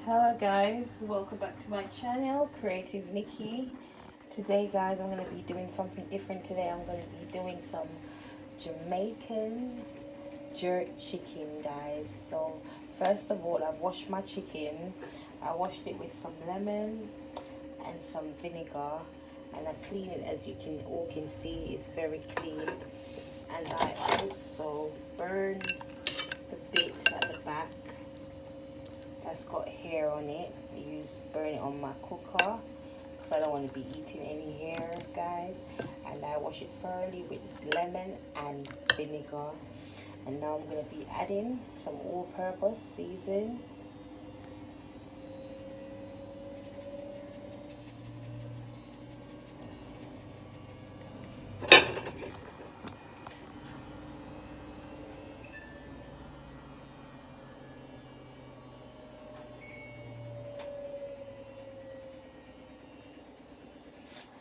Hello guys, welcome back to my channel, Creative Nikki. Today guys, I'm going to be doing something different today. I'm going to be doing some Jamaican jerk chicken, guys. So first of all, I've washed my chicken. I washed it with some lemon and some vinegar, and I clean it. As you can all can see, it's very clean. And I also burn the bits at the back that's got hair on it. I burn it on my cooker because I don't want to be eating any hair, guys. And I wash it thoroughly with lemon and vinegar. And now I'm going to be adding some all-purpose seasoning.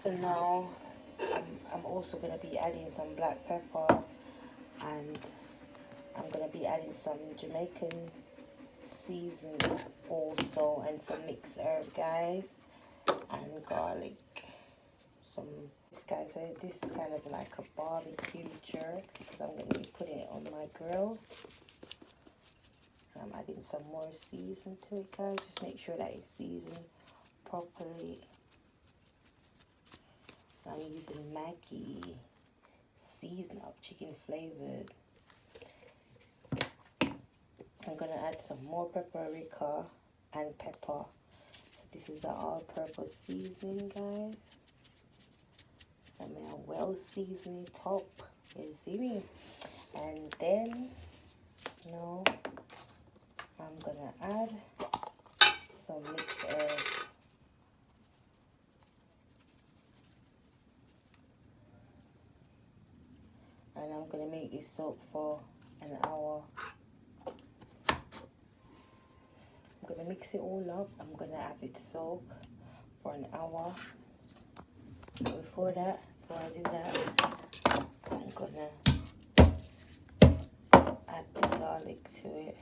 So now I'm also going to be adding some black pepper, and I'm going to be adding some Jamaican seasoning also, and some mixed herb, guys, and garlic. So this is kind of like a barbecue jerk because I'm going to be putting it on my grill. I'm adding some more season to it, guys. Just make sure that it's seasoned properly. I'm using Maggi season up, chicken flavored. I'm going to add some more paprika and pepper. So this is the all-purpose seasoning, guys. So I'm going to well season it up. You see me? And then, I'm going to add some mixed herbs. And I'm going to make this soak for an hour. I'm going to mix it all up. I'm going to have it soak for an hour. Before I do that, I'm going to add the garlic to it.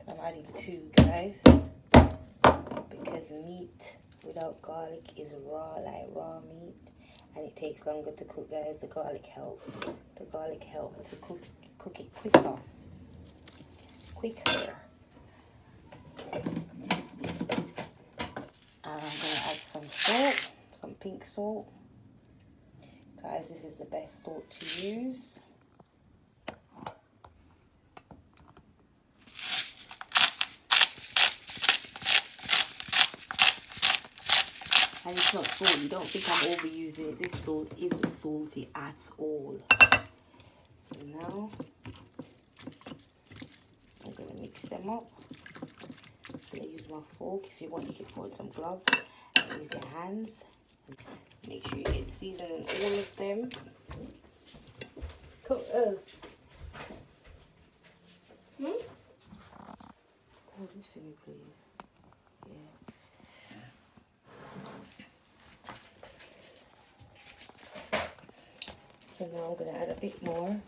I'm adding 2, guys, because meat without garlic is raw, like raw meat, and it takes longer to cook, guys. The garlic helps to cook it quicker. And I'm gonna add some salt, some pink salt, guys. This is the best salt to use. And it's not salty. Don't think I'm overusing it. This salt isn't salty at all. So now I'm going to mix them up. I'm going to use my fork. If you want, you can put some gloves and use your hands. Make sure you get seasoned in all of them. Come, hold this for me, please. Yeah. So now I'm going to add a bit more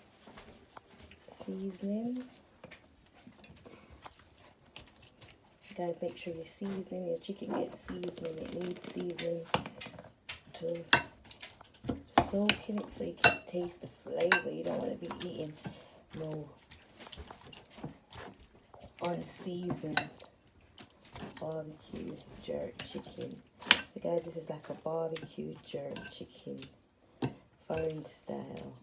seasoning. Guys, make sure you're seasoning. Your chicken gets seasoning. It needs seasoning to soak in it so you can taste the flavor. You don't want to be eating no unseasoned barbecue jerk chicken. So guys, this is like a barbecue jerk chicken, foreign style.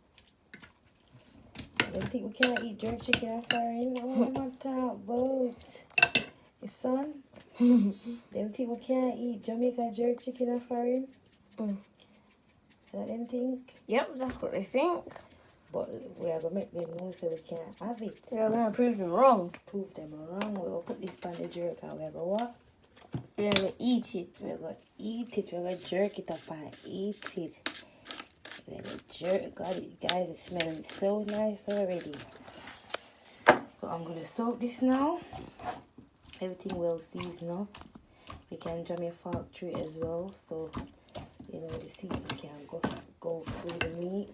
They think we can't eat jerk chicken at foreign. Oh my top boat. Your son? Them think we can't eat Jamaican jerk chicken at foreign? Is that them think? Yep, that's what they think. But we are going to make them know so we can't have it. We're going to prove them wrong. Prove them wrong. We'll put this on the jerk and we're going to what? We're going to eat it. We're going to eat it. We're going to jerk it up and eat it. We're going to jerk. God, guys, it's smelling so nice already. So I'm going to soak this now. Everything well seasoned up. You can jam your fork through it as well. So, the seasoning can go through the meat.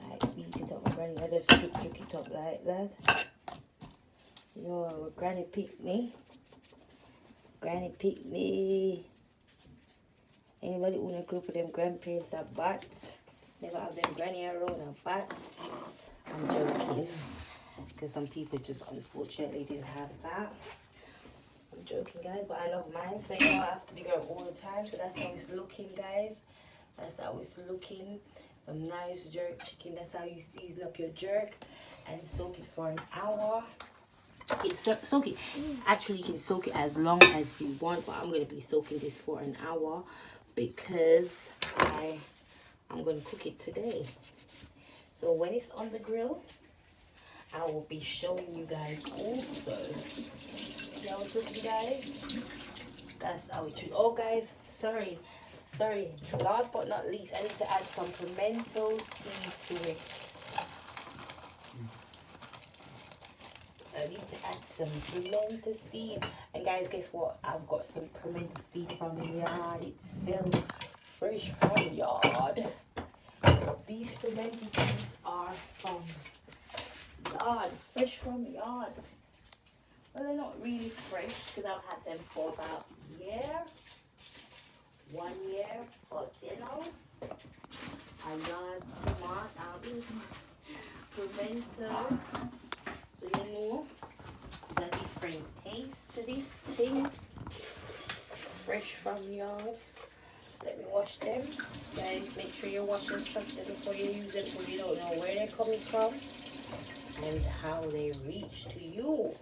Like beat it up right And I just juke it up like that. Yo, Granny picked me. Granny picked me. Anybody who in a group with them grandparents are bats? Never have them granny around are bats? I'm joking. Because some people just unfortunately didn't have that. I'm joking, guys, but I love mine. So you know, I have to dig up all the time. So that's how it's looking, guys. That's how it's looking. Some nice jerk chicken. That's how you season up your jerk. And soak it for an hour. Soak it. Actually, you can soak it as long as you want, but I'm going to be soaking this for an hour because I'm going to cook it today. So when it's on the grill, I will be showing you guys also. See how it's looking, guys? That's how it should. Oh, guys, sorry. Last but not least, I need to add some pimento seed to it. I need to add some pimento seed. And guys, guess what? I've got some pimento seed from the yard itself. Fresh from the yard. These pimento seeds are from yard. Fresh from the yard. Well, they're not really fresh because I've had them for about a year. 1 year. But you know, I love tomato, pimento. So you know, there's a different taste to this thing. Fresh from yard. Let me wash them. Guys, make sure you wash them before you use them so you don't know where they're coming from and how they reach to you.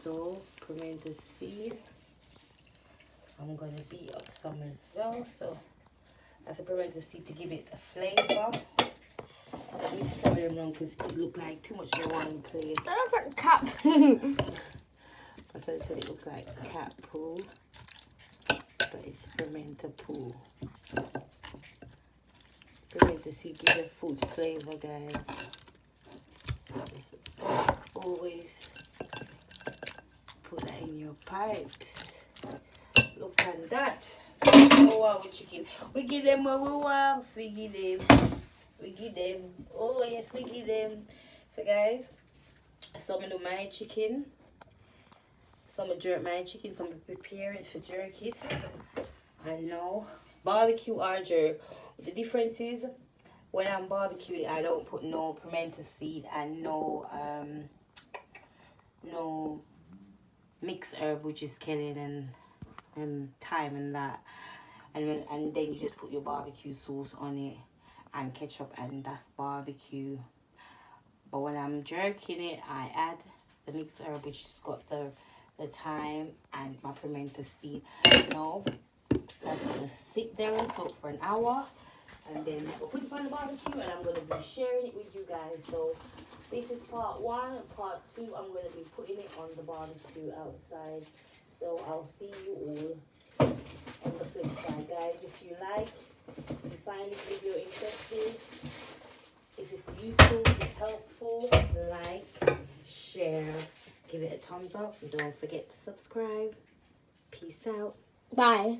So, pimento seed. I'm going to beat up some as well. So, that's a pimento seed to give it a flavor. Let me stir them wrong because it look like too much of one plate. That looks like cat poo. I said it looks like cat poo, but it's pimento poo. Pimento seed gives a food flavor, guys. Just always put that in your pipes. Look at that. Oh wow, with chicken. We give them what we want. We give them. We give them. Oh yes, we give them. So guys, some of my chicken. Some of jerk my chicken. Some prepare it for jerk it. And now barbecue or jerk. The difference is when I'm barbecuing, I don't put no pimento seed and no mixed herb, which is killing and thyme and that. And then you just put your barbecue sauce on it and ketchup, and that's barbecue. But when I'm jerking it, I add the mixed herb, which has got the thyme and my pimento seed. Now that's gonna sit there and soak for an hour, and then we'll put it on the barbecue, and I'm gonna be sharing it with you guys. So this is part 1, and part 2 I'm gonna be putting it on the barbecue outside. So I'll see you all on the flip side, guys. If you like, if you find this video interesting, if it's useful, if it's helpful, like, share, give it a thumbs up, and don't forget to subscribe. Peace out. Bye.